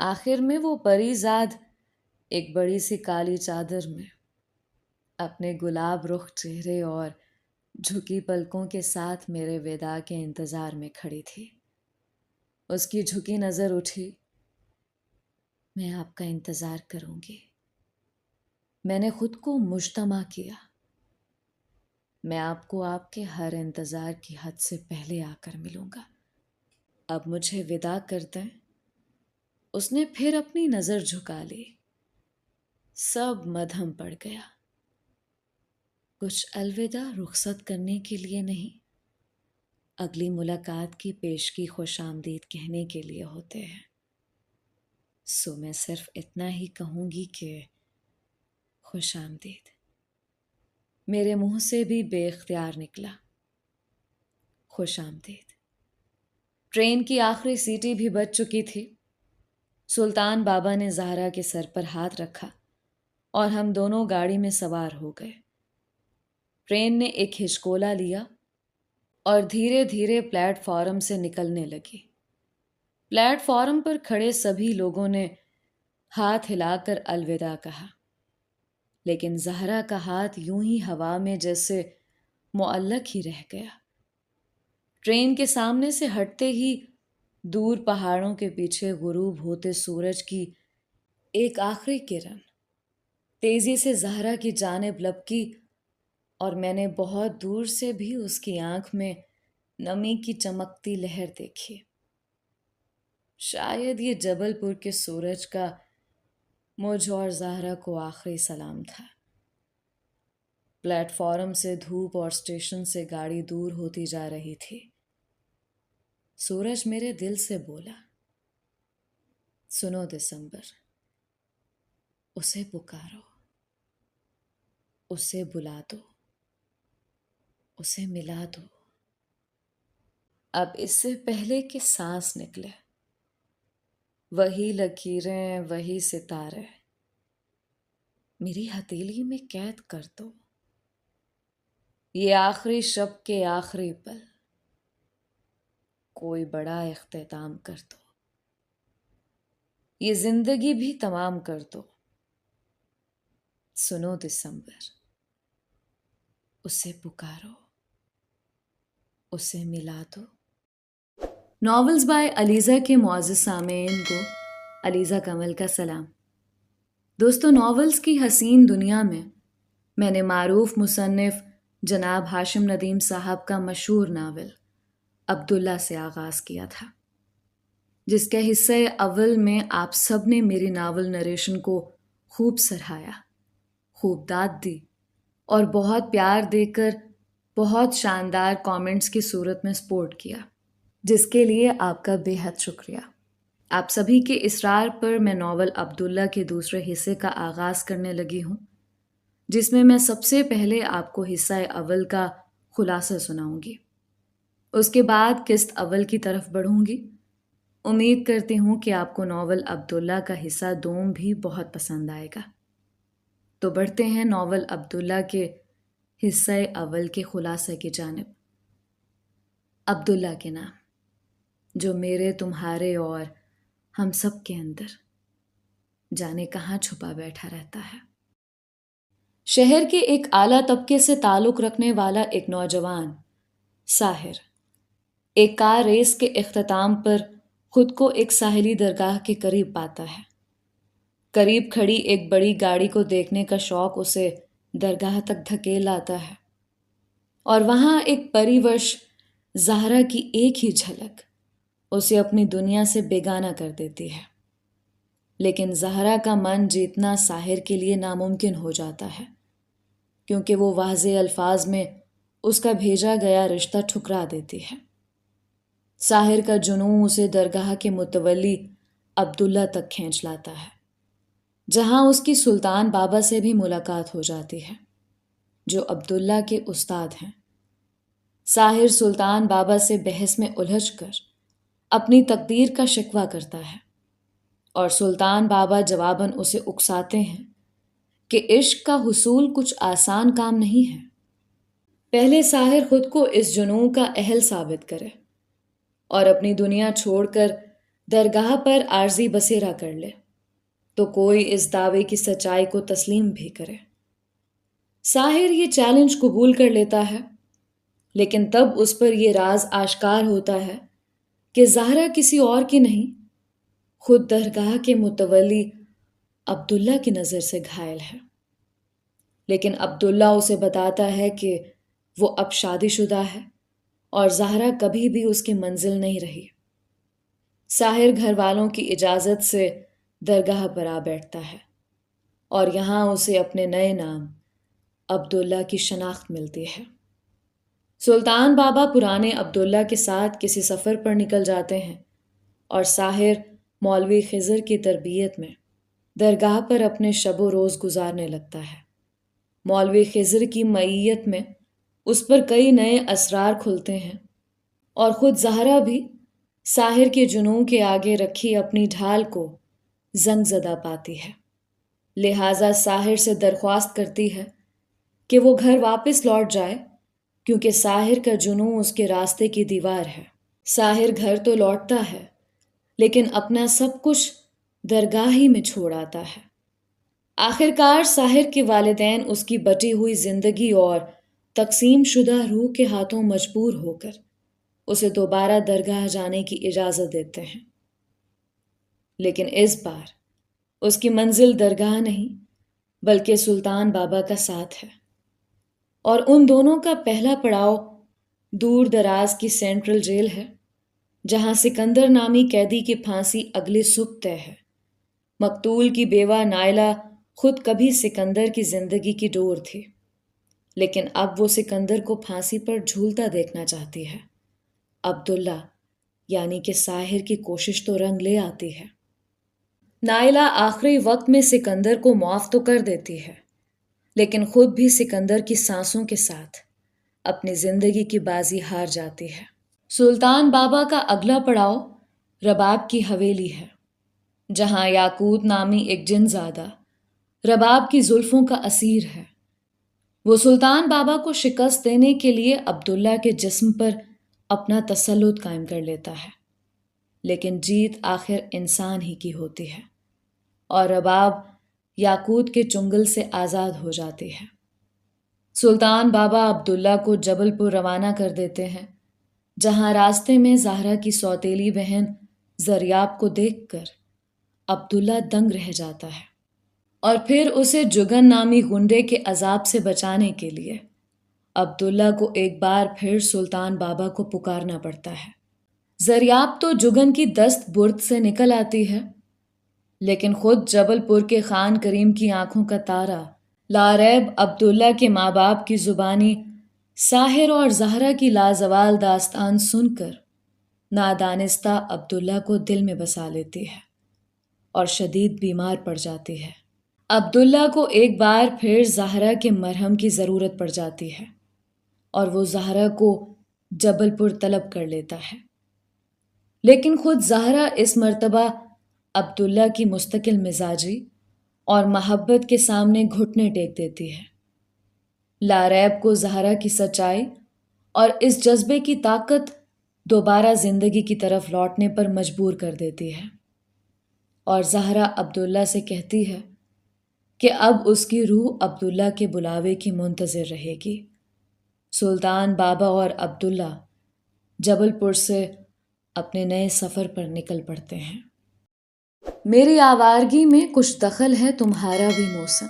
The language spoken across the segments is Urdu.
آخر میں وہ پری زاد ایک بڑی سی کالی چادر میں اپنے گلاب رخ چہرے اور جھکی پلکوں کے ساتھ میرے وداع کے انتظار میں کھڑی تھی۔ اس کی جھکی نظر اٹھی۔ میں آپ کا انتظار کروں گی۔ میں نے خود کو مجتمع کیا۔ میں آپ کو آپ کے ہر انتظار کی حد سے پہلے آ کر ملوں گا۔ اب مجھے وداع کر دیں۔ اس نے پھر اپنی نظر جھکا لی۔ سب مدھم پڑ گیا۔ کچھ الوداع رخصت کرنے کے لیے نہیں، اگلی ملاقات کی پیشگی خوش آمدید کہنے کے لیے ہوتے ہیں۔ سو میں صرف اتنا ہی کہوں گی کہ خوش آمدید۔ میرے منہ سے بھی بے اختیار نکلا، خوش آمدید۔ ٹرین کی آخری سیٹی بھی بج چکی تھی۔ سلطان بابا نے زہرا کے سر پر ہاتھ رکھا اور ہم دونوں گاڑی میں سوار ہو گئے۔ ٹرین نے ایک ہچکولا لیا اور دھیرے دھیرے پلیٹ فارم سے نکلنے لگی۔ پلیٹ فارم پر کھڑے سبھی لوگوں نے ہاتھ ہلا کر الوداع کہا، لیکن زہرا کا ہاتھ یوں ہی ہوا میں جیسے معلق ہی رہ گیا۔ ٹرین کے سامنے سے ہٹتے ہی دور پہاڑوں کے پیچھے غروب ہوتے سورج کی ایک آخری کرن تیزی سے زہرا کی جانب لپکی اور میں نے بہت دور سے بھی اس کی آنکھ میں نمی کی چمکتی لہر دیکھی۔ شاید یہ جبل پور کے سورج کا مجھ اور زہرا کو آخری سلام تھا۔ پلیٹ فارم سے دھوپ اور اسٹیشن سے گاڑی دور ہوتی جا رہی تھی۔ سورج میرے دل سے بولا، سنو دسمبر، اسے پکارو، اسے بلا دو، اسے ملا دو۔ اب اس سے پہلے کہ سانس نکلے، وہی لکیریں، وہی ستارے میری ہتھیلی میں قید کر دو۔ یہ آخری شب کے آخری پل کوئی بڑا اختتام کر دو۔ یہ زندگی بھی تمام کر دو۔ سنو دسمبر، اسے پکارو، اسے ملا دو۔ ناولز بائی علیزہ کے معزز سامعین کو علیزہ کمل کا سلام۔ دوستو، ناولز کی حسین دنیا میں نے معروف مصنف جناب ہاشم ندیم صاحب کا مشہور ناول عبداللہ سے آغاز کیا تھا، جس کے حصے اول میں آپ سب نے میری ناول نریشن کو خوب سراہا، خوب داد دی اور بہت پیار دے کر بہت شاندار کامنٹس کی صورت میں سپورٹ کیا، جس کے لیے آپ کا بے حد شکریہ۔ آپ سبھی کے اصرار پر میں ناول عبداللہ کے دوسرے حصے کا آغاز کرنے لگی ہوں، جس میں سب سے پہلے آپ کو حصہ اول کا خلاصہ سناؤں گی۔ اس کے بعد قسط اول کی طرف بڑھوں گی۔ امید کرتی ہوں کہ آپ کو ناول عبداللہ کا حصہ دوم بھی بہت پسند آئے گا۔ تو بڑھتے ہیں ناول عبداللہ کے حصہ اول کے خلاصے کی جانب۔ عبداللہ کے نام، جو میرے، تمہارے اور ہم سب کے اندر جانے کہاں چھپا بیٹھا رہتا ہے۔ شہر کے ایک اعلیٰ طبقے سے تعلق رکھنے والا ایک نوجوان ساحر ایک کار ریس کے اختتام پر خود کو ایک ساحلی درگاہ کے قریب پاتا ہے۔ قریب کھڑی ایک بڑی گاڑی کو دیکھنے کا شوق اسے درگاہ تک دھکیل لاتا ہے، اور وہاں ایک پری وش زہرا کی ایک ہی جھلک اسے اپنی دنیا سے بیگانہ کر دیتی ہے۔ لیکن زہرا کا من جیتنا ساحر کے لیے ناممکن ہو جاتا ہے، کیونکہ وہ واضح الفاظ میں اس کا بھیجا گیا رشتہ ٹھکرا دیتی ہے۔ ساحر کا جنون اسے درگاہ کے متولی عبداللہ تک کھینچ لاتا ہے، جہاں اس کی سلطان بابا سے بھی ملاقات ہو جاتی ہے، جو عبداللہ کے استاد ہیں۔ ساحر سلطان بابا سے بحث میں الجھ کر اپنی تقدیر کا شکوہ کرتا ہے، اور سلطان بابا جواباً اسے اکساتے ہیں کہ عشق کا حصول کچھ آسان کام نہیں ہے۔ پہلے ساحر خود کو اس جنون کا اہل ثابت کرے اور اپنی دنیا چھوڑ کر درگاہ پر عارضی بسیرا کر لے تو کوئی اس دعوے کی سچائی کو تسلیم بھی کرے۔ ساحر یہ چیلنج قبول کر لیتا ہے، لیکن تب اس پر یہ راز آشکار ہوتا ہے کہ زہرا کسی اور کی نہیں، خود درگاہ کے متولی عبداللہ کی نظر سے گھائل ہے۔ لیکن عبداللہ اسے بتاتا ہے کہ وہ اب شادی شدہ ہے اور زہرا کبھی بھی اس کی منزل نہیں رہی۔ ساحر گھر والوں کی اجازت سے درگاہ پر آ بیٹھتا ہے اور یہاں اسے اپنے نئے نام عبداللہ کی شناخت ملتی ہے۔ سلطان بابا پرانے عبداللہ کے ساتھ کسی سفر پر نکل جاتے ہیں اور ساحر مولوی خضر کی تربیت میں درگاہ پر اپنے شب و روز گزارنے لگتا ہے۔ مولوی خضر کی معیت میں اس پر کئی نئے اسرار کھلتے ہیں اور خود زہرا بھی ساحر کے جنوں کے آگے رکھی اپنی ڈھال کو زنگ زدہ پاتی ہے، لہٰذا ساحر سے درخواست کرتی ہے کہ وہ گھر واپس لوٹ جائے کیونکہ ساحر کا جنوں اس کے راستے کی دیوار ہے۔ ساحر گھر تو لوٹتا ہے لیکن اپنا سب کچھ درگاہ ہی میں چھوڑ آتا ہے۔ آخر کار ساحر کے والدین اس کی بٹی ہوئی زندگی اور تقسیم شدہ روح کے ہاتھوں مجبور ہو کر اسے دوبارہ درگاہ جانے کی اجازت دیتے ہیں، لیکن اس بار اس کی منزل درگاہ نہیں بلکہ سلطان بابا کا ساتھ ہے، اور ان دونوں کا پہلا پڑاؤ دور دراز کی سینٹرل جیل ہے جہاں سکندر نامی قیدی کی پھانسی اگلی صبح طے ہے۔ مقتول کی بیوہ نائلہ خود کبھی سکندر کی زندگی کی ڈور تھی، لیکن اب وہ سکندر کو پھانسی پر جھولتا دیکھنا چاہتی ہے۔ عبداللہ یعنی کہ ساحر کی کوشش تو رنگ لے آتی ہے۔ نائلہ آخری وقت میں سکندر کو معاف تو کر دیتی ہے، لیکن خود بھی سکندر کی سانسوں کے ساتھ اپنی زندگی کی بازی ہار جاتی ہے۔ سلطان بابا کا اگلا پڑاؤ رباب کی حویلی ہے، جہاں یاقوت نامی ایک جن زادہ رباب کی زلفوں کا اسیر ہے۔ وہ سلطان بابا کو شکست دینے کے لیے عبداللہ کے جسم پر اپنا تسلط قائم کر لیتا ہے، لیکن جیت آخر انسان ہی کی ہوتی ہے اور رباب یاقوت کے چنگل سے آزاد ہو جاتی ہے۔ سلطان بابا عبداللہ کو جبل پور روانہ کر دیتے ہیں، جہاں راستے میں زہرا کی سوتیلی بہن زریاب کو دیکھ کر عبداللہ دنگ رہ جاتا ہے، اور پھر اسے جگن نامی گنڈے کے عذاب سے بچانے کے لیے عبداللہ کو ایک بار پھر سلطان بابا کو پکارنا پڑتا ہے۔ زریاب تو جگن کی دست برد سے نکل آتی ہے، لیکن خود جبل پور کے خان کریم کی آنکھوں کا تارا لاریب عبداللہ کے ماں باپ کی زبانی ساحر اور زہرا کی لازوال داستان سن کر نادانستہ عبداللہ کو دل میں بسا لیتی ہے اور شدید بیمار پڑ جاتی ہے۔ عبداللہ کو ایک بار پھر زہرا کے مرہم کی ضرورت پڑ جاتی ہے اور وہ زہرا کو جبل پور طلب کر لیتا ہے، لیکن خود زہرا اس مرتبہ عبداللہ کی مستقل مزاجی اور محبت کے سامنے گھٹنے ٹیک دیتی ہے۔ لاریب کو زہرا کی سچائی اور اس جذبے کی طاقت دوبارہ زندگی کی طرف لوٹنے پر مجبور کر دیتی ہے، اور زہرا عبداللہ سے کہتی ہے کہ اب اس کی روح عبداللہ کے بلاوے کی منتظر رہے گی۔ سلطان بابا اور عبداللہ جبل پور سے اپنے نئے سفر پر نکل پڑتے ہیں۔ میری آوارگی میں کچھ دخل ہے تمہارا بھی محسن،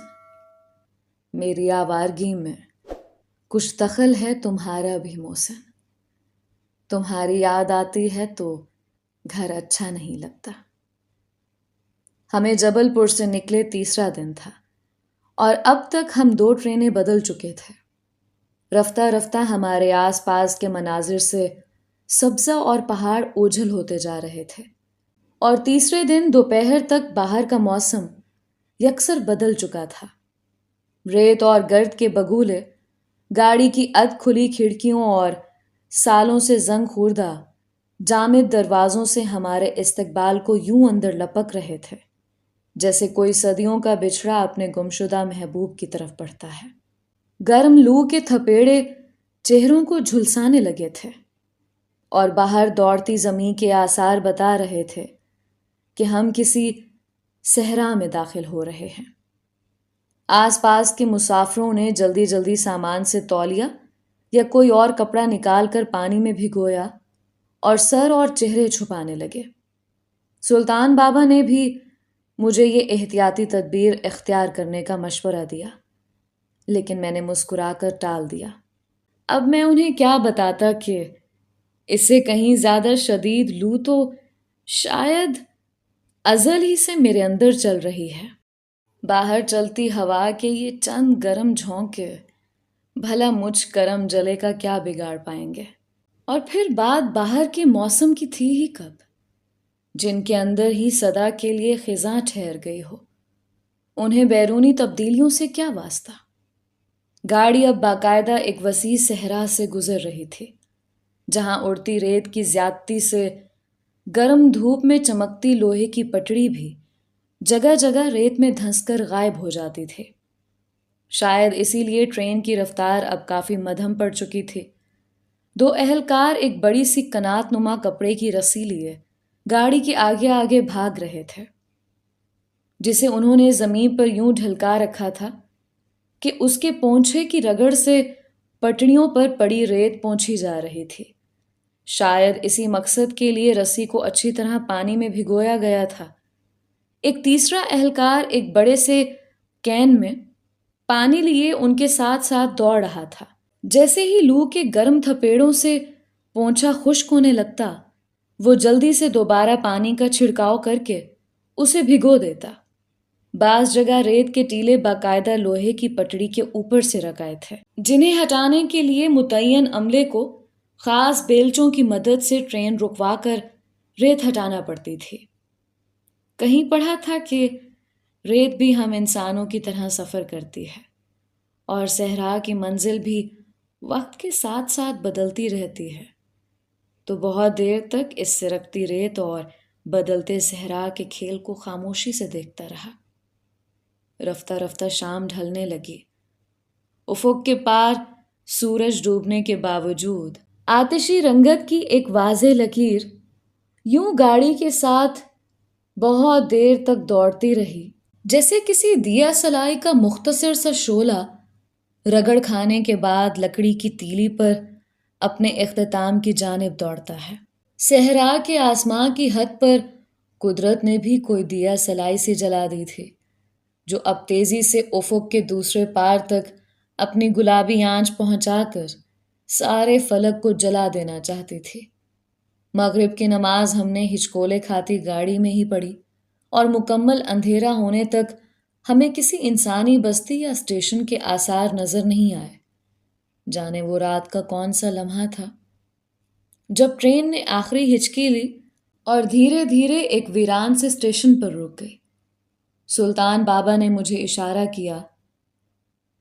میری آوارگی میں کچھ دخل ہے تمہارا بھی محسن، تمہاری یاد آتی ہے تو گھر اچھا نہیں لگتا۔ ہمیں جبل پور سے نکلے تیسرا دن تھا اور اب تک ہم 2 ٹرینیں بدل چکے تھے۔ رفتہ رفتہ ہمارے آس پاس کے مناظر سے سبزہ اور پہاڑ اوجھل ہوتے جا رہے تھے، اور تیسرے دن دوپہر تک باہر کا موسم یکسر بدل چکا تھا۔ ریت اور گرد کے بگولے گاڑی کی ادھ کھلی کھڑکیوں اور سالوں سے زنگ خوردہ جامد دروازوں سے ہمارے استقبال کو یوں اندر لپک رہے تھے جیسے کوئی صدیوں کا بچھڑا اپنے گمشدہ محبوب کی طرف بڑھتا ہے۔ گرم لو کے تھپیڑے چہروں کو جھلسانے لگے تھے اور باہر دوڑتی زمین کے آثار بتا رہے تھے کہ ہم کسی صحرا میں داخل ہو رہے ہیں۔ آس پاس کے مسافروں نے جلدی جلدی سامان سے تولیہ یا کوئی اور کپڑا نکال کر پانی میں بھگویا اور سر اور چہرے چھپانے لگے۔ سلطان بابا نے بھی مجھے یہ احتیاطی تدبیر اختیار کرنے کا مشورہ دیا، لیکن میں نے مسکرا کر ٹال دیا۔ اب میں انہیں کیا بتاتا کہ اس سے کہیں زیادہ شدید لو تو شاید ازل ہی سے میرے اندر چل رہی ہے۔ باہر چلتی ہوا کے یہ چند گرم جھونکے بھلا مجھ کرم جلے کا کیا بگاڑ پائیں گے؟ اور پھر بات باہر کے موسم کی تھی ہی کب، جن کے اندر ہی سدا کے لیے خزاں ٹھہر گئی ہو، انہیں بیرونی تبدیلیوں سے کیا واسطہ؟ گاڑی اب باقاعدہ ایک وسیع صحرا سے گزر رہی تھی، جہاں اڑتی ریت کی زیادتی سے گرم دھوپ میں چمکتی لوہے کی پٹڑی بھی جگہ جگہ ریت میں دھنس کر غائب ہو جاتی تھی۔ شاید اسی لیے ٹرین کی رفتار اب کافی مدھم پڑ چکی تھی۔ 2 اہلکار ایک بڑی سی کنات نما کپڑے کی رسی لیے گاڑی کے آگے آگے بھاگ رہے تھے، جسے انہوں نے زمین پر یوں ڈھلکا رکھا تھا کہ اس کے پونچھے کی رگڑ سے پٹڑیوں پر پڑی ریت پونچھی جا رہی تھی۔ شاید اسی مقصد کے لیے رسی کو اچھی طرح پانی میں بھگویا گیا تھا۔ ایک تیسرا اہلکار ایک بڑے سے کین میں پانی لیے ان کے ساتھ ساتھ دوڑ رہا تھا۔ جیسے ہی لو کے گرم تھپیڑوں سے پونچھا خشک ہونے لگتا، وہ جلدی سے دوبارہ پانی کا چھڑکاؤ کر کے اسے بھگو دیتا۔ بعض جگہ ریت کے ٹیلے باقاعدہ لوہے کی پٹڑی کے اوپر سے رکھائے تھے، جنہیں ہٹانے کے لیے متعین عملے کو خاص بیلچوں کی مدد سے ٹرین رکوا کر ریت ہٹانا پڑتی تھی۔ کہیں پڑھا تھا کہ ریت بھی ہم انسانوں کی طرح سفر کرتی ہے، اور صحرا کی منزل بھی وقت کے ساتھ ساتھ بدلتی رہتی ہے۔ تو بہت دیر تک اس سرکتی ریت اور بدلتے صحرا کے کھیل کو خاموشی سے دیکھتا رہا۔ رفتہ رفتہ شام ڈھلنے لگی۔ افق کے پار سورج ڈوبنے کے باوجود آتشی رنگت کی ایک واضح لکیر یوں گاڑی کے ساتھ بہت دیر تک دوڑتی رہی، جیسے کسی دیا سلائی کا مختصر سا شعلہ رگڑ کھانے کے بعد لکڑی کی تیلی پر اپنے اختتام کی جانب دوڑتا ہے۔ صحرا کے آسمان کی حد پر قدرت نے بھی کوئی دیا سلائی سے جلا دی تھی، جو اب تیزی سے افق کے دوسرے پار تک اپنی گلابی آنچ پہنچا کر سارے فلک کو جلا دینا چاہتی تھی۔ مغرب کی نماز ہم نے ہچکولے کھاتی گاڑی میں ہی پڑھی، اور مکمل اندھیرا ہونے تک ہمیں کسی انسانی بستی یا اسٹیشن کے آثار نظر نہیں آئے۔ جانے وہ رات کا کون سا لمحہ تھا جب ٹرین نے آخری ہچکی لی اور دھیرے دھیرے ایک ویران سے اسٹیشن پر رک گئی۔ سلطان بابا نے مجھے اشارہ کیا،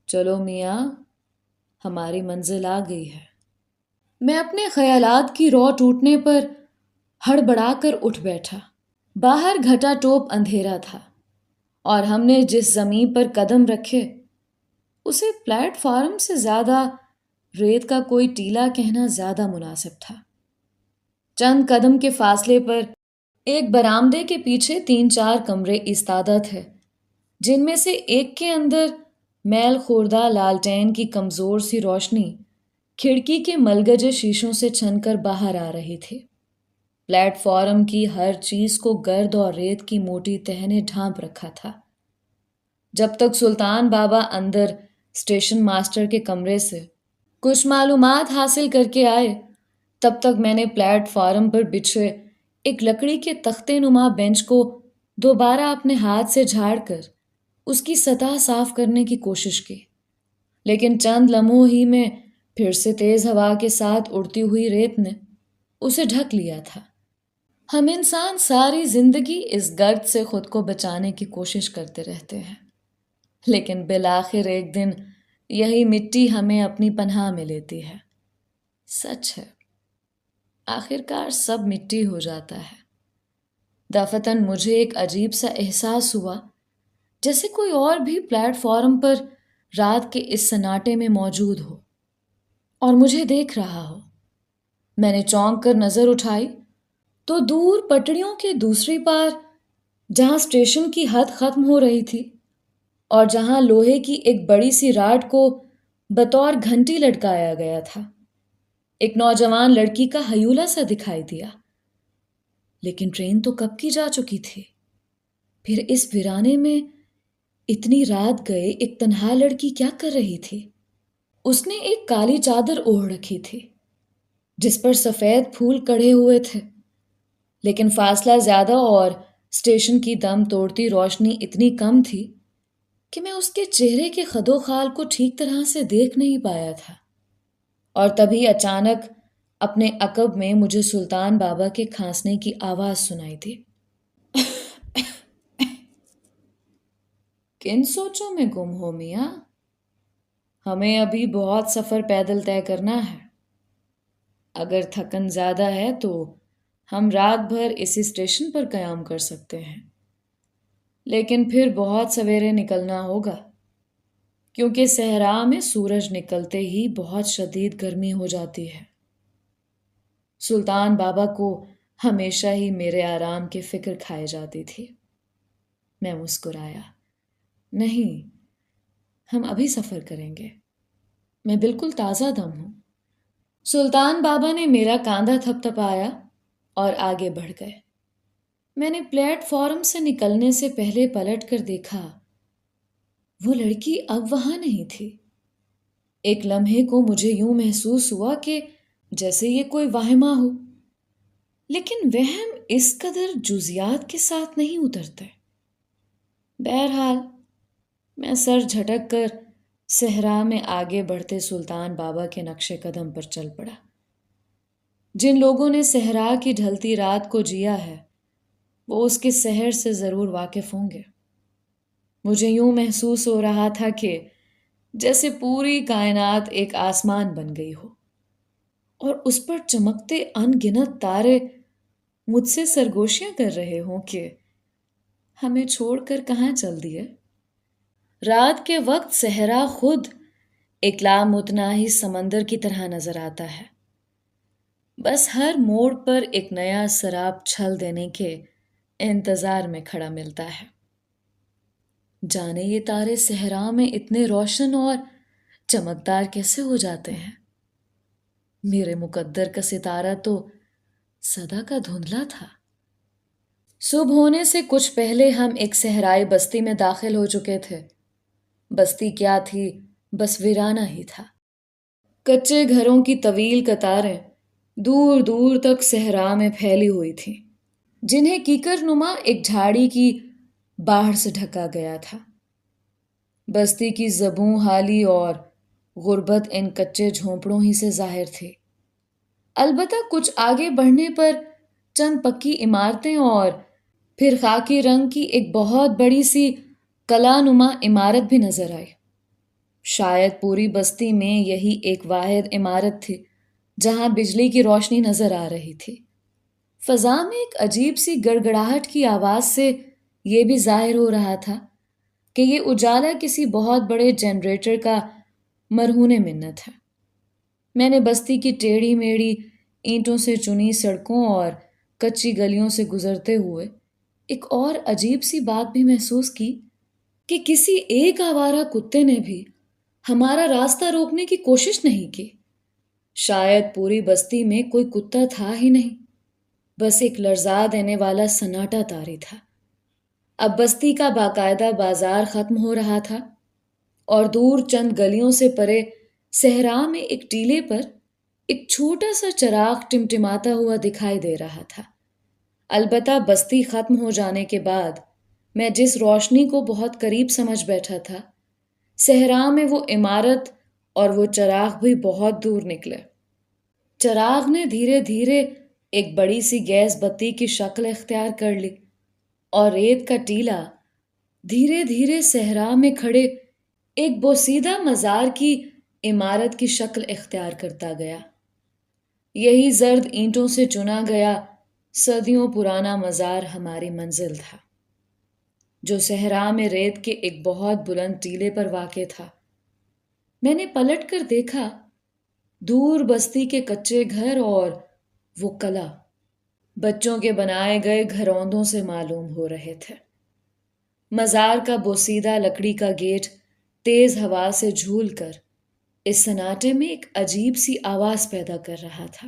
چلو میاں، ہماری منزل آ گئی ہے۔ میں اپنے خیالات کی رو ٹوٹنے پر ہڑبڑا کر اٹھ بیٹھا۔ باہر گھٹا ٹوپ اندھیرا تھا، اور ہم نے جس زمین پر قدم رکھے اسے پلیٹ فارم سے زیادہ ریت کا کوئی ٹیلا کہنا زیادہ مناسب تھا۔ چند قدم کے فاصلے پر ایک برآمدے کے پیچھے 3-4 کمرے ایستادہ تھے، جن میں سے ایک کے اندر میل خوردہ لالٹین کی کمزور سی روشنی کھڑکی کے ملگجے شیشوں سے چھن کر باہر آ رہی تھی۔ پلیٹ فارم کی ہر چیز کو گرد اور ریت کی موٹی تہہ نے ڈھانپ رکھا تھا۔ جب تک سلطان بابا اندر اسٹیشن ماسٹر کے کمرے سے کچھ معلومات حاصل کر کے آئے، تب تک میں نے پلیٹ فارم پر بچھے ایک لکڑی کے تختے نما بینچ کو دوبارہ اپنے ہاتھ سے جھاڑ کر اس کی سطح صاف کرنے کی کوشش کی، لیکن چند لمحوں ہی میں پھر سے تیز ہوا کے ساتھ اڑتی ہوئی ریت نے اسے ڈھک لیا تھا۔ ہم انسان ساری زندگی اس گرد سے خود کو بچانے کی کوشش کرتے رہتے ہیں، لیکن بالآخر ایک دن یہی مٹی ہمیں اپنی پناہ میں لیتی ہے۔ سچ ہے، آخرکار سب مٹی ہو جاتا ہے۔ دفتن مجھے ایک عجیب سا احساس ہوا، جیسے کوئی اور بھی پلیٹ فارم پر رات کے اس سناٹے میں موجود ہو اور مجھے دیکھ رہا ہو۔ میں نے چونک کر نظر اٹھائی تو دور پٹڑیوں کے دوسری پار جہاں اسٹیشن کی حد ختم ہو رہی تھی اور جہاں لوہے کی ایک بڑی سی راڈ کو بطور گھنٹی لٹکایا گیا تھا، ایک نوجوان لڑکی کا ہیولہ سا دکھائی دیا۔ لیکن ٹرین تو کب کی جا چکی تھی۔ پھر اس ویرانے میں اتنی رات گئے ایک تنہا لڑکی کیا کر رہی تھی؟ اس نے ایک کالی چادر اوڑھ رکھی تھی جس پر سفید پھول کڑے ہوئے تھے، لیکن فاصلہ زیادہ اور اسٹیشن کی دم توڑتی روشنی اتنی کم تھی کہ میں اس کے چہرے کے خد و خال کو ٹھیک طرح سے دیکھ نہیں پایا تھا۔ اور تبھی اچانک اپنے عقب میں مجھے سلطان بابا کے کھانسنے کی آواز سنائی دی۔ کن سوچوں میں گم ہو میاں؟ ہمیں ابھی بہت سفر پیدل طے کرنا ہے۔ اگر تھکن زیادہ ہے تو ہم رات بھر اسی اسٹیشن پر قیام کر سکتے ہیں، لیکن پھر بہت سویرے نکلنا ہوگا، کیونکہ صحرا میں سورج نکلتے ہی بہت شدید گرمی ہو جاتی ہے۔ سلطان بابا کو ہمیشہ ہی میرے آرام کی فکر کھائی جاتی تھی۔ میں مسکرایا۔ نہیں، ہم ابھی سفر کریں گے، میں بالکل تازہ دم ہوں۔ سلطان بابا نے میرا کاندھا تھپ تھپایا اور آگے بڑھ گئے۔ میں نے پلیٹ فارم سے نکلنے سے پہلے پلٹ کر دیکھا، وہ لڑکی اب وہاں نہیں تھی۔ ایک لمحے کو مجھے یوں محسوس ہوا کہ جیسے یہ کوئی واہمہ ہو، لیکن وہم اس قدر جزیات کے ساتھ نہیں اترتے۔ بہرحال میں سر جھٹک کر صحرا میں آگے بڑھتے سلطان بابا کے نقش قدم پر چل پڑا۔ جن لوگوں نے صحرا کی ڈھلتی رات کو جیا ہے وہ اس کے سحر سے ضرور واقف ہوں گے۔ مجھے یوں محسوس ہو رہا تھا کہ جیسے پوری کائنات ایک آسمان بن گئی ہو اور اس پر چمکتے ان گنت تارے مجھ سے سرگوشیاں کر رہے ہوں کہ ہمیں چھوڑ کر کہاں چل دیے۔ رات کے وقت صحرا خود ایک لامتناہی سمندر کی طرح نظر آتا ہے، بس ہر موڑ پر ایک نیا سراب چھل دینے کے انتظار میں کھڑا ملتا ہے۔ جانے یہ تارے صحرا میں اتنے روشن اور چمکدار کیسے ہو جاتے ہیں؟ میرے مقدر کا ستارہ تو سدا کا دھندلا تھا۔ صبح ہونے سے کچھ پہلے ہم ایک صحرائی بستی میں داخل ہو چکے تھے۔ بستی کیا تھی، بس ویرانہ ہی تھا۔ کچے گھروں کی طویل قطاریں دور دور تک صحرا میں پھیلی ہوئی تھیں، جنہیں کیکر نما ایک جھاڑی کی باڑھ سے ڈھکا گیا تھا۔ بستی کی زبوں حالی اور غربت ان کچے جھونپڑوں ہی سے ظاہر تھی۔ البتہ کچھ آگے بڑھنے پر چند پکی عمارتیں اور پھر خاکی رنگ کی ایک بہت بڑی سی قلعہ نما عمارت بھی نظر آئی۔ شاید پوری بستی میں یہی ایک واحد عمارت تھی جہاں بجلی کی روشنی نظر آ رہی تھی۔ فضا میں ایک عجیب سی گڑگڑاہٹ کی آواز سے یہ بھی ظاہر ہو رہا تھا کہ یہ اجالا کسی بہت بڑے جنریٹر کا مرہون منت ہے۔ میں نے بستی کی ٹیڑھی میڑھی اینٹوں سے چنی سڑکوں اور کچی گلیوں سے گزرتے ہوئے ایک اور عجیب سی بات بھی محسوس کی کہ کسی ایک آوارہ کتے نے بھی ہمارا راستہ روکنے کی کوشش نہیں کی۔ شاید پوری بستی میں کوئی کتا تھا ہی نہیں، بس ایک لرزا دینے والا سناٹا طاری تھا۔ اب بستی کا باقاعدہ بازار ختم ہو رہا تھا اور دور چند گلیوں سے پرے صحرا میں ایک ٹیلے پر ایک چھوٹا سا چراغ ٹمٹماتا ہوا دکھائی دے رہا تھا۔ البتہ بستی ختم ہو جانے کے بعد میں جس روشنی کو بہت قریب سمجھ بیٹھا تھا، صحرا میں وہ عمارت اور وہ چراغ بھی بہت دور نکلے۔ چراغ نے دھیرے دھیرے ایک بڑی سی گیس بتی کی شکل اختیار کر لی اور ریت کا ٹیلا دھیرے دھیرے صحرا میں کھڑے ایک بوسیدہ مزار کی عمارت کی شکل اختیار کرتا گیا۔ یہی زرد اینٹوں سے چنا گیا صدیوں پرانا مزار ہماری منزل تھا، جو صحرا میں ریت کے ایک بہت بلند ٹیلے پر واقع تھا۔ میں نے پلٹ کر دیکھا، دور بستی کے کچے گھر اور وہ قلعہ بچوں کے بنائے گئے گھروندوں سے معلوم ہو رہے تھے۔ مزار کا بوسیدہ لکڑی کا گیٹ تیز ہوا سے جھول کر اس سناٹے میں ایک عجیب سی آواز پیدا کر رہا تھا،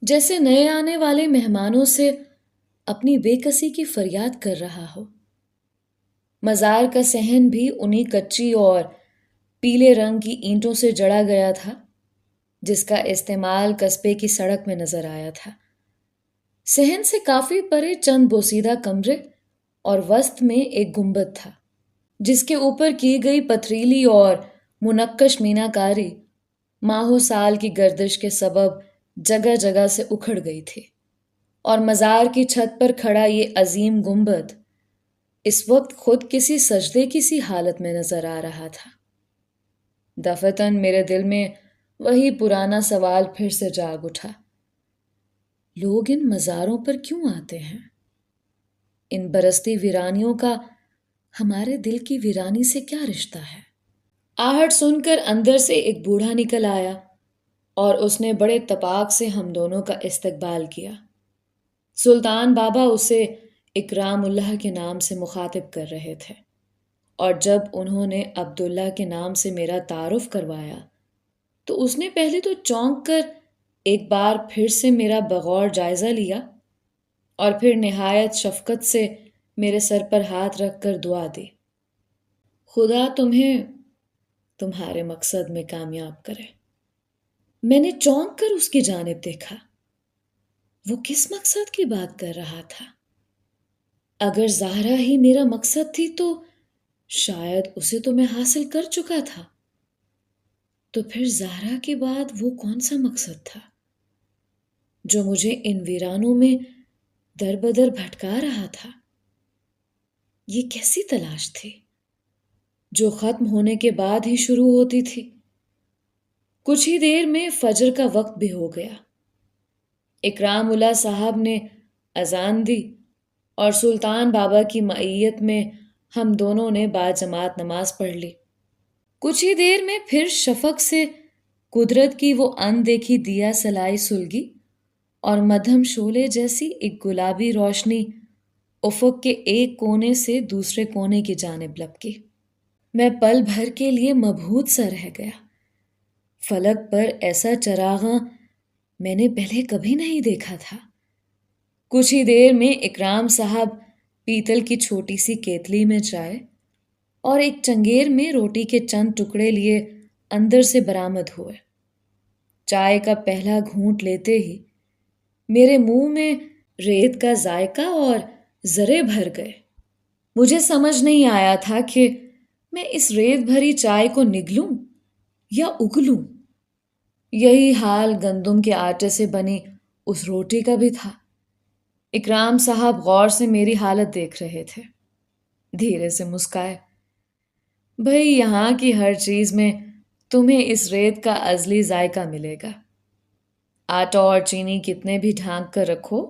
جیسے نئے آنے والے مہمانوں سے اپنی بے کسی کی فریاد کر رہا ہو۔ مزار کا صحن بھی انہی کچی اور پیلے رنگ کی اینٹوں سے جڑا گیا تھا جس کا استعمال قصبے کی سڑک میں نظر آیا تھا۔ صحن سے کافی پرے چند بوسیدہ کمرے اور وسط میں ایک گنبد تھا جس کے اوپر کی گئی پتھریلی اور منقش میناکاری ماہو سال کی گردش کے سبب جگہ جگہ سے اکھڑ گئی تھی، اور مزار کی چھت پر کھڑا یہ عظیم گنبد اس وقت خود کسی سجدے کی سی حالت میں نظر آ رہا تھا۔ دفتن میرے دل میں وہی پرانا سوال پھر سے جاگ اٹھا، لوگ ان مزاروں پر کیوں آتے ہیں؟ ان برستی ویرانیوں کا ہمارے دل کی ویرانی سے کیا رشتہ ہے؟ آہٹ سن کر اندر سے ایک بوڑھا نکل آیا اور اس نے بڑے تپاک سے ہم دونوں کا استقبال کیا۔ سلطان بابا اسے اکرام اللہ کے نام سے مخاطب کر رہے تھے، اور جب انہوں نے عبداللہ کے نام سے میرا تعارف کروایا تو اس نے پہلے تو چونک کر ایک بار پھر سے میرا بغور جائزہ لیا اور پھر نہایت شفقت سے میرے سر پر ہاتھ رکھ کر دعا دی، خدا تمہیں تمہارے مقصد میں کامیاب کرے۔ میں نے چونک کر اس کی جانب دیکھا۔ وہ کس مقصد کی بات کر رہا تھا؟ اگر زہرا ہی میرا مقصد تھی تو شاید اسے تو میں حاصل کر چکا تھا، تو پھر زہرا کے بعد وہ کون سا مقصد تھا جو مجھے ان ویرانوں میں در بدر بھٹکا رہا تھا؟ یہ کیسی تلاش تھی جو ختم ہونے کے بعد ہی شروع ہوتی تھی؟ کچھ ہی دیر میں فجر کا وقت بھی ہو گیا۔ اکرام اللہ صاحب نے اذان دی اور سلطان بابا کی معیت میں ہم دونوں نے باجماعت نماز پڑھ لی۔ کچھ ہی دیر میں پھر شفق سے قدرت کی وہ اندیکھی دیا سلائی سلگی اور مدھم شعلے جیسی ایک گلابی روشنی افق کے ایک کونے سے دوسرے کونے کی جانب لپکی۔ میں پل بھر کے لیے مبہوت سا رہ گیا۔ فلک پر ایسا چراغاں میں نے پہلے کبھی نہیں دیکھا تھا۔ کچھ ہی دیر میں اکرام صاحب پیتل کی چھوٹی سی کیتلی میں چائے اور ایک چنگیر میں روٹی کے چند ٹکڑے لیے اندر سے برآمد ہوئے۔ چائے کا پہلا گھونٹ لیتے ہی میرے منہ میں ریت کا ذائقہ اور ذرے بھر گئے۔ مجھے سمجھ نہیں آیا تھا کہ میں اس ریت بھری چائے کو نگلوں یا اگلوں۔ یہی حال گندم کے آٹے سے بنی اس روٹی کا بھی تھا۔ اکرام صاحب غور سے میری حالت دیکھ رہے تھے، دھیرے سے مسکائے۔ بھئی یہاں کی ہر چیز میں تمہیں اس ریت کا ازلی ذائقہ ملے گا۔ آٹا اور چینی کتنے بھی ڈھانک کر رکھو،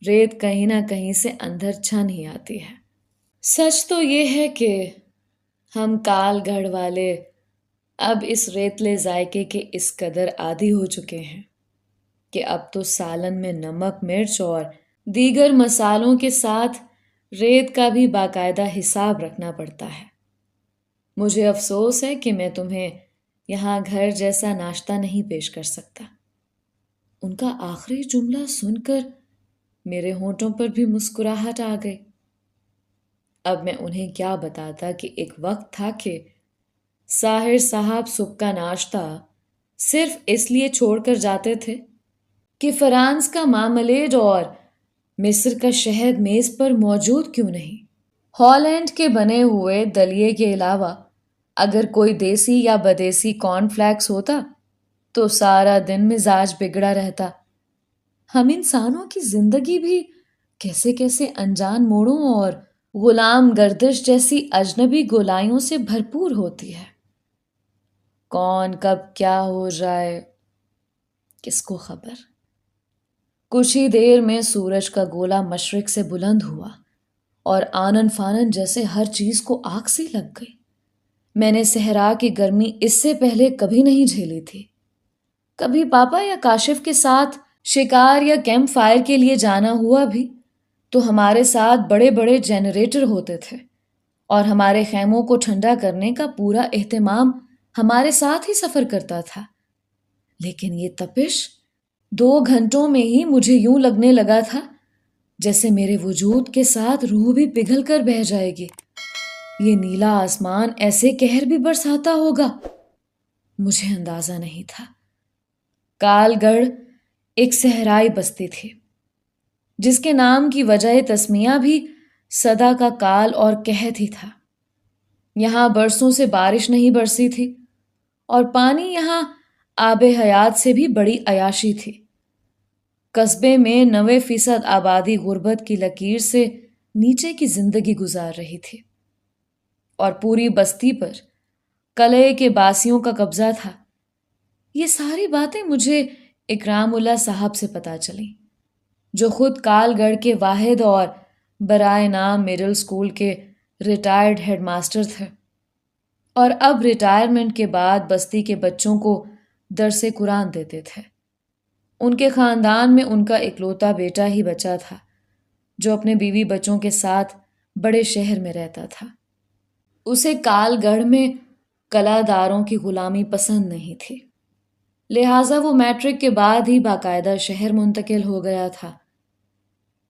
ریت کہیں نہ کہیں سے اندر چھن ہی آتی ہے۔ سچ تو یہ ہے کہ ہم کال گڑھ والے اب اس ریتلے ذائقے کے اس قدر عادی ہو چکے ہیں کہ اب تو سالن میں نمک مرچ اور دیگر مسالوں کے ساتھ ریت کا بھی باقاعدہ حساب رکھنا پڑتا ہے۔ مجھے افسوس ہے کہ میں تمہیں یہاں گھر جیسا ناشتہ نہیں پیش کر سکتا۔ ان کا آخری جملہ سن کر میرے ہونٹوں پر بھی مسکراہٹ آ گئی۔ اب میں انہیں کیا بتاتا کہ ایک وقت تھا کہ ساحر صاحب صبح کا ناشتہ صرف اس لیے چھوڑ کر جاتے تھے کہ فرانس کا مارملیڈ اور مصر کا شہد میز پر موجود کیوں نہیں۔ ہالینڈ کے بنے ہوئے دلیے کے علاوہ اگر کوئی دیسی یا بدیسی کارن فلیکس ہوتا تو سارا دن مزاج بگڑا رہتا۔ ہم انسانوں کی زندگی بھی کیسے کیسے انجان موڑوں اور غلام گردش جیسی اجنبی گولائیوں سے بھرپور ہوتی ہے۔ کون کب کیا ہو جائے کس کو خبر۔ کچھ ہی دیر میں سورج کا گولا مشرق سے بلند ہوا اور آنن فانن جیسے ہر چیز کو آگ سی لگ گئی۔ میں نے صحرا کی گرمی اس سے پہلے کبھی نہیں جھیلی تھی۔ کبھی پاپا یا کاشف کے ساتھ شکار یا کیمپ فائر کے لیے جانا ہوا بھی تو ہمارے ساتھ بڑے بڑے جنریٹر ہوتے تھے اور ہمارے خیموں کو ٹھنڈا کرنے کا پورا اہتمام ہمارے ساتھ ہی سفر کرتا تھا۔ لیکن یہ تپش 2 گھنٹوں میں ہی مجھے یوں لگنے لگا تھا جیسے میرے وجود کے ساتھ روح بھی پگھل کر بہہ جائے گی۔ یہ نیلا آسمان ایسے قہر بھی برساتا ہوگا، مجھے اندازہ نہیں تھا۔ کال گڑھ ایک صحرائی بستی تھی جس کے نام کی وجہ تسمیہ بھی صدا کا کال اور قحط ہی تھا۔ یہاں برسوں سے بارش نہیں برسی تھی اور پانی یہاں آب حیات سے بھی بڑی عیاشی تھی۔ قصبے میں 90% آبادی غربت کی لکیر سے نیچے کی زندگی گزار رہی تھی اور پوری بستی پر قلعے کے باسیوں کا قبضہ تھا۔ یہ ساری باتیں مجھے اکرام اللہ صاحب سے پتہ چلیں، جو خود کال گڑھ کے واحد اور برائے نام مڈل اسکول کے ریٹائرڈ ہیڈ ماسٹر تھے اور اب ریٹائرمنٹ کے بعد بستی کے بچوں کو درس قرآن دیتے تھے۔ ان کے خاندان میں ان کا اکلوتا بیٹا ہی بچا تھا جو اپنے بیوی بچوں کے ساتھ بڑے شہر میں رہتا تھا۔ اسے کال گڑھ میں قلعہ داروں کی غلامی پسند نہیں تھی، لہٰذا وہ میٹرک کے بعد ہی باقاعدہ شہر منتقل ہو گیا تھا۔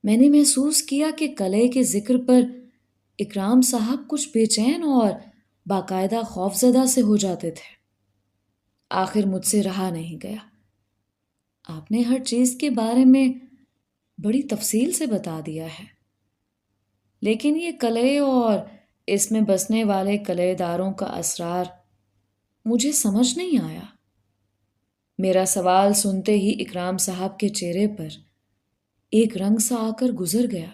میں نے محسوس کیا کہ قلعے کے ذکر پر اکرام صاحب کچھ بے چین اور باقاعدہ خوفزدہ سے ہو جاتے تھے۔ آخر مجھ سے رہا نہیں گیا۔ آپ نے ہر چیز کے بارے میں بڑی تفصیل سے بتا دیا ہے، لیکن یہ قلعے اور اس میں بسنے والے قلعے داروں کا اسرار مجھے سمجھ نہیں آیا۔ میرا سوال سنتے ہی اکرام صاحب کے چہرے پر ایک رنگ سا آ کر گزر گیا۔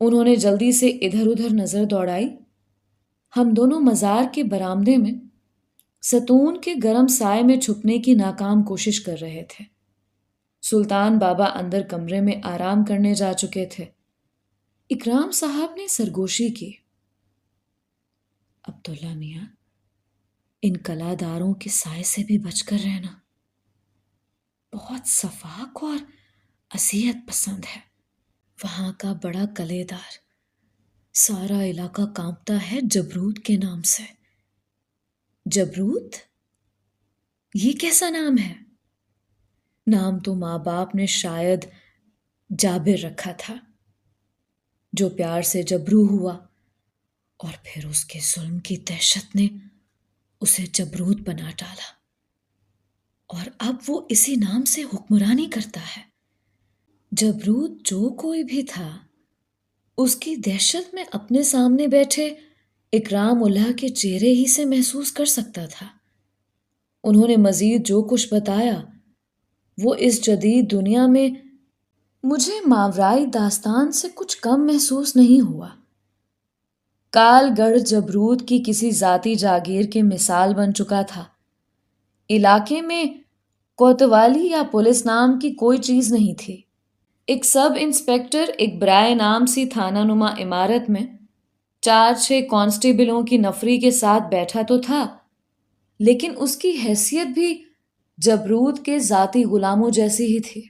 انہوں نے جلدی سے ادھر ادھر نظر دوڑائی۔ ہم دونوں مزار کے برآمدے میں ستون کے گرم سائے میں چھپنے کی ناکام کوشش کر رہے تھے۔ سلطان بابا اندر کمرے میں آرام کرنے جا چکے تھے۔ اکرام صاحب نے سرگوشی کی، عبداللہ میاں، ان قلعہ داروں کے سائے سے بھی بچ کر رہنا، بہت سفاک اور اذیت پسند ہے۔ وہاں کا بڑا قلعے دار، سارا علاقہ کانپتا ہے جبروت کے نام سے۔ جبروت؟ یہ کیسا نام ہے؟ نام تو ماں باپ نے شاید جابر رکھا تھا، جو پیار سے جبرو ہوا اور پھر اس کے ظلم کی دہشت نے اسے جبروت بنا ڈالا، اور اب وہ اسی نام سے حکمرانی کرتا ہے۔ جبروت جو کوئی بھی تھا، اس کی دہشت میں اپنے سامنے بیٹھے اکرام اللہ کے چہرے ہی سے محسوس کر سکتا تھا۔ انہوں نے مزید جو کچھ بتایا وہ اس جدید دنیا میں مجھے ماورائی داستان سے کچھ کم محسوس نہیں ہوا۔ کال گڑھ جبروت کی کسی ذاتی جاگیر کی مثال بن چکا تھا۔ علاقے میں کوتوالی یا پولیس نام کی کوئی چیز نہیں تھی۔ ایک سب انسپیکٹر ایک برائے نام سی تھانہ نما عمارت میں 4-6 کانسٹیبلوں کی نفری کے ساتھ بیٹھا تو تھا، لیکن اس کی حیثیت بھی جبروت کے ذاتی غلاموں جیسی ہی تھی۔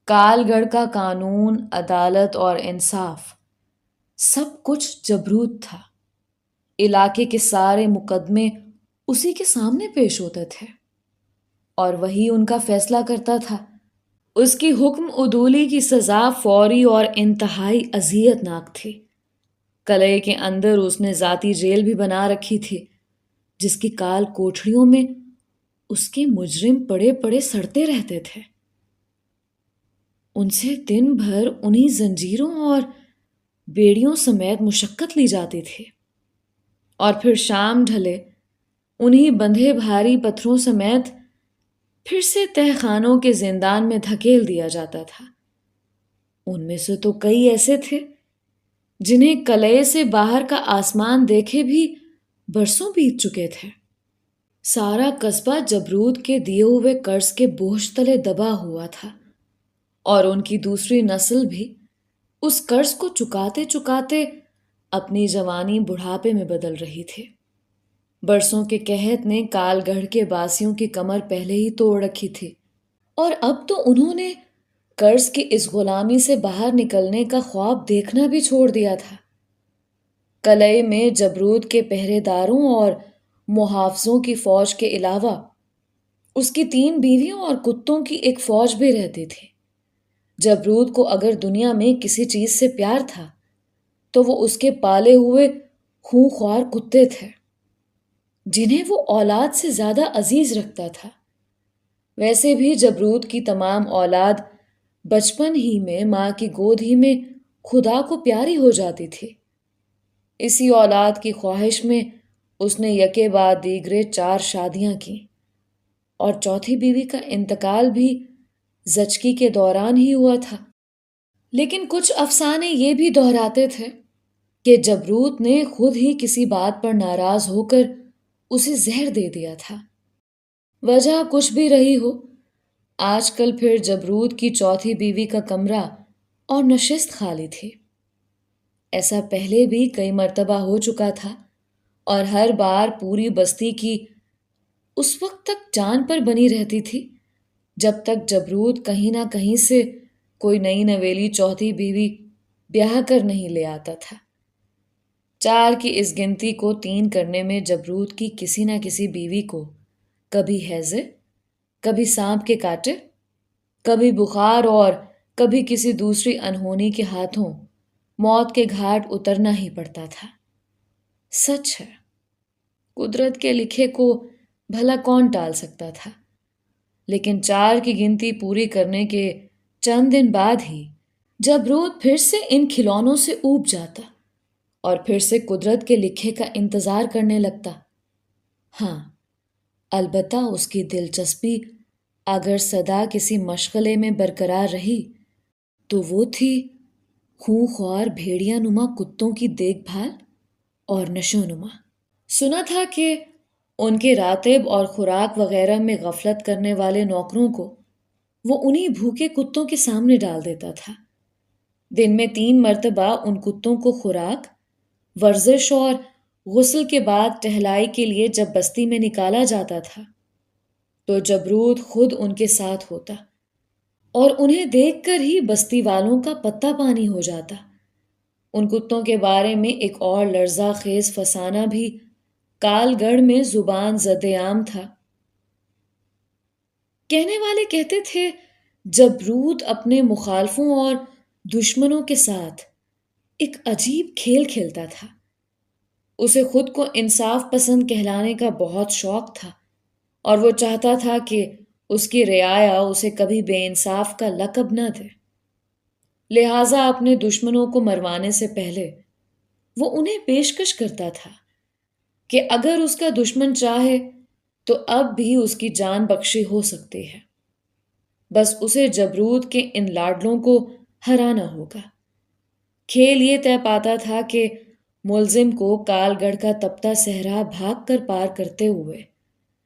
کال گڑھ کا قانون، عدالت اور انصاف سب کچھ جبروت تھا۔ علاقے کے سارے مقدمے اسی کے سامنے پیش ہوتے تھے اور وہی ان کا فیصلہ کرتا تھا۔ اس کی حکم عدولی کی سزا فوری اور انتہائی اذیت ناک تھی۔ قلعے کے اندر اس نے ذاتی جیل بھی بنا رکھی تھی، جس کی کال کوٹھڑیوں میں اس کے مجرم پڑے پڑے سڑتے رہتے تھے۔ ان سے دن بھر انہی زنجیروں اور بیڑیوں سمیت مشقت لی جاتی تھی، اور پھر شام ڈھلے انہی بندھے بھاری پتھروں سمیت پھر سے تہہ خانوں کے زندان میں دھکیل دیا جاتا تھا۔ ان میں سے تو کئی ایسے تھے جنہیں قلعے سے باہر کا آسمان دیکھے بھی برسوں بیت چکے تھے۔ سارا قصبہ جبروت کے دیے ہوئے قرض کے بوجھ تلے دبا ہوا تھا، اور ان کی دوسری نسل بھی اس قرض کو چکاتے چکاتے اپنی جوانی بڑھاپے میں بدل رہی تھی۔ برسوں کے قحط نے کال گڑھ کے باسیوں کی کمر پہلے ہی توڑ رکھی تھی، اور اب تو انہوں نے قرض کی اس غلامی سے باہر نکلنے کا خواب دیکھنا بھی چھوڑ دیا تھا۔ قلعے میں جبروت کے پہرے داروں اور محافظوں کی فوج کے علاوہ اس کی 3 بیویوں اور کتوں کی ایک فوج بھی رہتی تھی۔ جبروت کو اگر دنیا میں کسی چیز سے پیار تھا تو وہ اس کے پالے ہوئے خونخوار کتے تھے، جنہیں وہ اولاد سے زیادہ عزیز رکھتا تھا۔ ویسے بھی جبروت کی تمام اولاد بچپن ہی میں ماں کی گود ہی میں خدا کو پیاری ہو جاتی تھی۔ اسی اولاد کی خواہش میں اس نے یکے بعد دیگرے 4 شادیاں کیں، اور چوتھی بیوی کا انتقال بھی زچگی کے دوران ہی ہوا تھا۔ لیکن کچھ افسانے یہ بھی دہراتے تھے کہ جبروت نے خود ہی کسی بات پر ناراض ہو کر اسے زہر دے دیا تھا۔ وجہ کچھ بھی رہی ہو، آج کل پھر جبروت کی چوتھی بیوی کا کمرہ اور نشست خالی تھی۔ ایسا پہلے بھی کئی مرتبہ ہو چکا تھا، اور ہر بار پوری بستی کی اس وقت تک جان پر بنی رہتی تھی جب تک جبروت کہیں نہ کہیں سے کوئی نئی نویلی چوتھی بیوی بیاہ کر نہیں لے آتا تھا۔ 4 کی اس گنتی کو 3 کرنے میں جبروت کی کسی نہ کسی بیوی کو کبھی ہیضے، کبھی سانپ کے کاٹے، کبھی بخار، اور کبھی کسی دوسری انہونی کے ہاتھوں موت کے گھاٹ اترنا ہی پڑتا تھا۔ سچ ہے، قدرت کے لکھے کو بھلا کون ٹال سکتا تھا؟ لیکن 4 کی گنتی پوری کرنے کے چند دن بعد ہی جبروت پھر سے ان کھلونوں سے اوب جاتا اور پھر سے قدرت کے لکھے کا انتظار کرنے لگتا۔ ہاں، البتہ اس کی دلچسپی اگر سدا کسی مشغلے میں برقرار رہی تو وہ تھی خونخوار بھیڑیا نما کتوں کی دیکھ بھال اور نشو نما۔ سنا تھا کہ ان کے راتب اور خوراک وغیرہ میں غفلت کرنے والے نوکروں کو وہ انہی بھوکے کتوں کے سامنے ڈال دیتا تھا۔ دن میں 3 مرتبہ ان کتوں کو خوراک، ورزش اور غسل کے بعد ٹہلائی کے لیے جب بستی میں نکالا جاتا تھا تو جبروت خود ان کے ساتھ ہوتا، اور انہیں دیکھ کر ہی بستی والوں کا پتہ پانی ہو جاتا۔ ان کتوں کے بارے میں ایک اور لرزہ خیز فسانہ بھی کال گڑھ میں زبان زد عام تھا۔ کہنے والے کہتے تھے جبروت اپنے مخالفوں اور دشمنوں کے ساتھ ایک عجیب کھیل کھیلتا تھا۔ اسے خود کو انصاف پسند کہلانے کا بہت شوق تھا، اور وہ چاہتا تھا کہ اس کی رعایا اسے کبھی بے انصاف کا لقب نہ دے۔ لہٰذا اپنے دشمنوں کو مروانے سے پہلے وہ انہیں پیشکش کرتا تھا کہ اگر اس کا دشمن چاہے تو اب بھی اس کی جان بخشی ہو سکتی ہے، بس اسے جبروت کے ان لاڈلوں کو ہرانا ہوگا۔ کھیل یہ طے پاتا تھا کہ ملزم کو کال گڑھ کا تپتا صحرا بھاگ کر پار کرتے ہوئے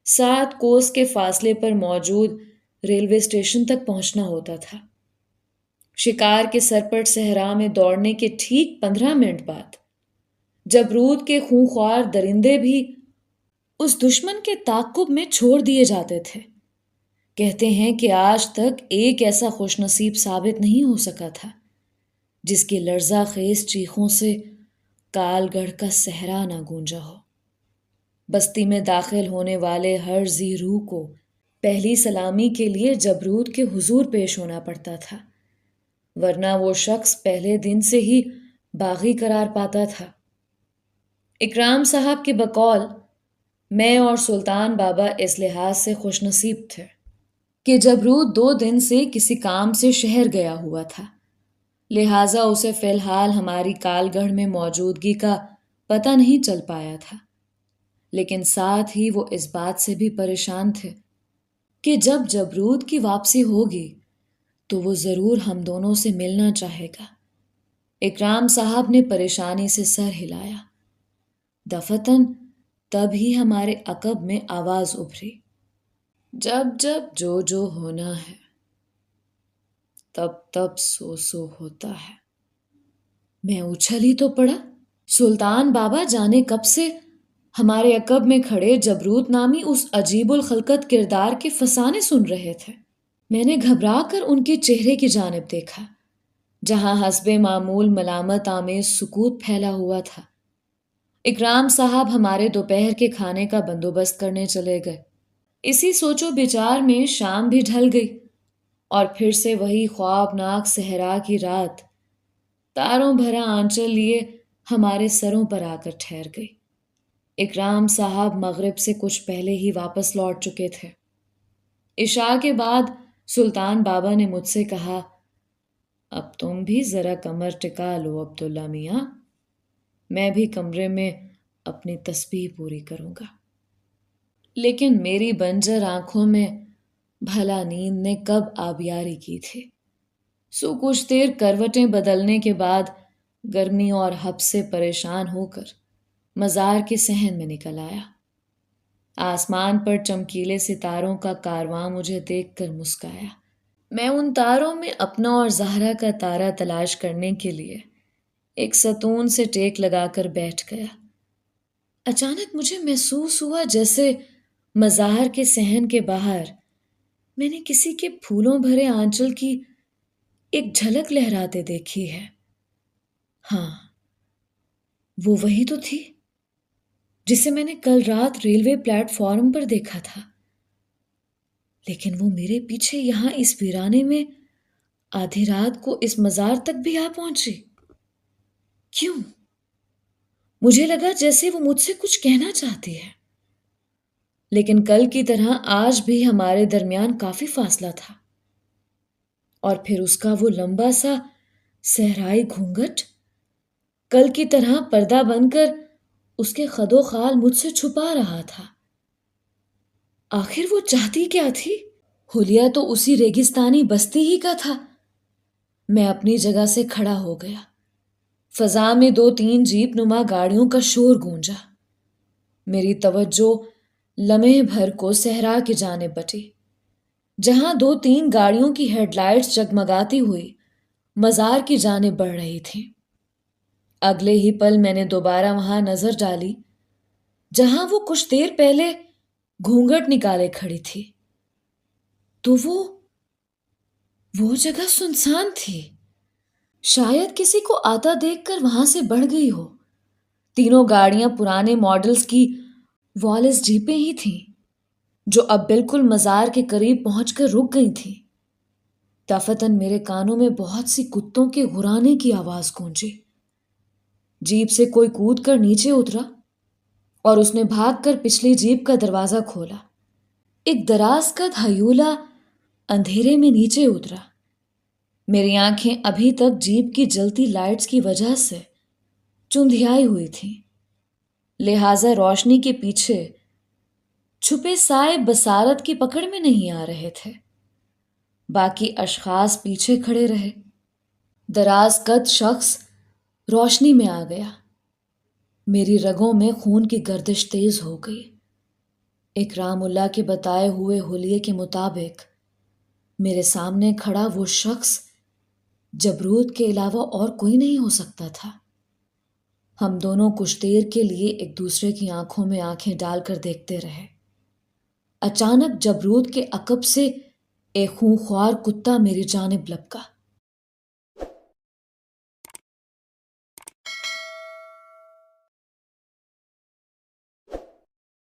7 کوس کے فاصلے پر موجود ریلوے اسٹیشن تک پہنچنا ہوتا تھا۔ شکار کے سرپٹ صحرا میں دوڑنے کے ٹھیک 15 منٹ بعد جبروت کے خونخوار درندے بھی اس دشمن کے تعاقب میں چھوڑ دیے جاتے تھے۔ کہتے ہیں کہ آج تک ایک ایسا خوش نصیب ثابت نہیں ہو سکا تھا جس کی لرزہ خیز چیخوں سے کال گڑھ کا صحرا نہ گونجا ہو۔ بستی میں داخل ہونے والے ہر ذی روح کو پہلی سلامی کے لیے جبروت کے حضور پیش ہونا پڑتا تھا، ورنہ وہ شخص پہلے دن سے ہی باغی قرار پاتا تھا۔ اکرام صاحب کے بقول میں اور سلطان بابا اس لحاظ سے خوش نصیب تھے کہ جبروت 2 دن سے کسی کام سے شہر گیا ہوا تھا، لہٰذا اسے فی الحال ہماری کال گڑھ میں موجودگی کا پتہ نہیں چل پایا تھا۔ لیکن ساتھ ہی وہ اس بات سے بھی پریشان تھے کہ جب جبروت کی واپسی ہوگی تو وہ ضرور ہم دونوں سے ملنا چاہے گا۔ اکرام صاحب نے پریشانی سے سر ہلایا۔ دفتن تب ہی ہمارے عقب میں آواز ابھری، جب جب جو جو ہونا ہے تب تب سو سو ہوتا ہے۔ میں اچھل ہی تو پڑا۔ سلطان بابا جانے کب سے ہمارے عقب میں کھڑے جبروت نامی اس عجیب الخلقت کردار کے فسانے سن رہے تھے۔ میں نے گھبرا کر ان کے چہرے کی جانب دیکھا جہاں حسب معمول ملامت آمیز سکوت پھیلا ہوا تھا۔ اکرام صاحب ہمارے دوپہر کے کھانے کا بندوبست کرنے چلے گئے۔ اسی سوچ و بچار میں شام بھی ڈھل گئی اور پھر سے وہی خوابناک صحرا کی رات تاروں بھرا آنچل لیے ہمارے سروں پر آ کر ٹھہر گئی۔ اکرام صاحب مغرب سے کچھ پہلے ہی واپس لوٹ چکے تھے۔ عشاء کے بعد سلطان بابا نے مجھ سے کہا، اب تم بھی ذرا کمر ٹکا لو عبداللہ میاں، میں بھی کمرے میں اپنی تسبیح پوری کروں گا۔ لیکن میری بنجر آنکھوں میں بھلا نیند نے کب آبیاری کی تھی۔ سو کچھ دیر کروٹیں بدلنے کے بعد گرمی اور حب سے پریشان ہو کر مزار کے صحن میں نکل آیا۔ آسمان پر چمکیلے ستاروں کا کارواں مجھے دیکھ کر مسکایا۔ میں ان تاروں میں اپنا اور زہرا کا تارا تلاش کرنے کے لیے ایک ستون سے ٹیک لگا کر بیٹھ گیا۔ اچانک مجھے محسوس ہوا جیسے مزار کے صحن کے باہر میں نے کسی کے پھولوں بھرے آنچل کی ایک جھلک لہراتے دیکھی ہے۔ ہاں، وہ وہی تو تھی جسے میں نے کل رات ریلوے پلیٹ فارم پر دیکھا تھا، لیکن وہ میرے پیچھے یہاں اس ویرانے میں آدھی رات کو اس مزار تک بھی آ پہنچی۔ کیوں؟ مجھے لگا جیسے وہ مجھ سے کچھ کہنا چاہتی ہے، لیکن کل کی طرح آج بھی ہمارے درمیان کافی فاصلہ تھا۔ اور پھر اس کا وہ لمبا سا صحرائی گھونگھٹ کل کی طرح پردہ بن کر اس کے خد و خال مجھ سے چھپا رہا تھا۔ آخر وہ چاہتی کیا تھی؟ حلیہ تو اسی ریگستانی بستی ہی کا تھا۔ میں اپنی جگہ سے کھڑا ہو گیا۔ فضا میں 2-3 جیپ نما گاڑیوں کا شور گونجا۔ میری توجہ لمحے بھر کو صحرا کی جانب بٹی، جہاں 2-3 گاڑیوں کی ہیڈ لائٹس جگمگاتی ہوئی مزار کی جانب بڑھ رہی تھیں۔ اگلے ہی پل میں نے دوبارہ وہاں نظر ڈالی جہاں وہ کچھ دیر پہلے گھونگھٹ نکالے کھڑی تھی، تو وہ جگہ سنسان تھی۔ شاید کسی کو آتا دیکھ کر وہاں سے بڑھ گئی ہو۔ تینوں گاڑیاں پرانے ماڈلز کی والیس جیپیں ہی تھیں جو اب بالکل مزار کے قریب پہنچ کر رک گئی تھیں۔ دفتن میرے کانوں میں بہت سی کتوں کے غرانے کی آواز گونجی۔ جیپ سے کوئی کود کر نیچے اترا اور اس نے بھاگ کر پچھلی جیپ کا دروازہ کھولا۔ ایک دراز قد ہیولا اندھیرے میں نیچے اترا۔ میری آنکھیں ابھی تک جیپ کی جلتی لائٹس کی وجہ سے چندھیائی ہوئی تھیں، لہٰذا روشنی کے پیچھے چھپے سائے بصارت کی پکڑ میں نہیں آ رہے تھے۔ باقی اشخاص پیچھے کھڑے رہے۔ دراز قد شخص روشنی میں آ گیا۔ میری رگوں میں خون کی گردش تیز ہو گئی۔ اکرام اللہ کے بتائے ہوئے حلیے کے مطابق میرے سامنے کھڑا وہ شخص جبروت کے علاوہ اور کوئی نہیں ہو سکتا تھا۔ ہم دونوں کچھ دیر کے لیے ایک دوسرے کی آنکھوں میں آنکھیں ڈال کر دیکھتے رہے۔ اچانک جبروت کے عقب سے ایک خونخوار کتا میری جانب لپکا۔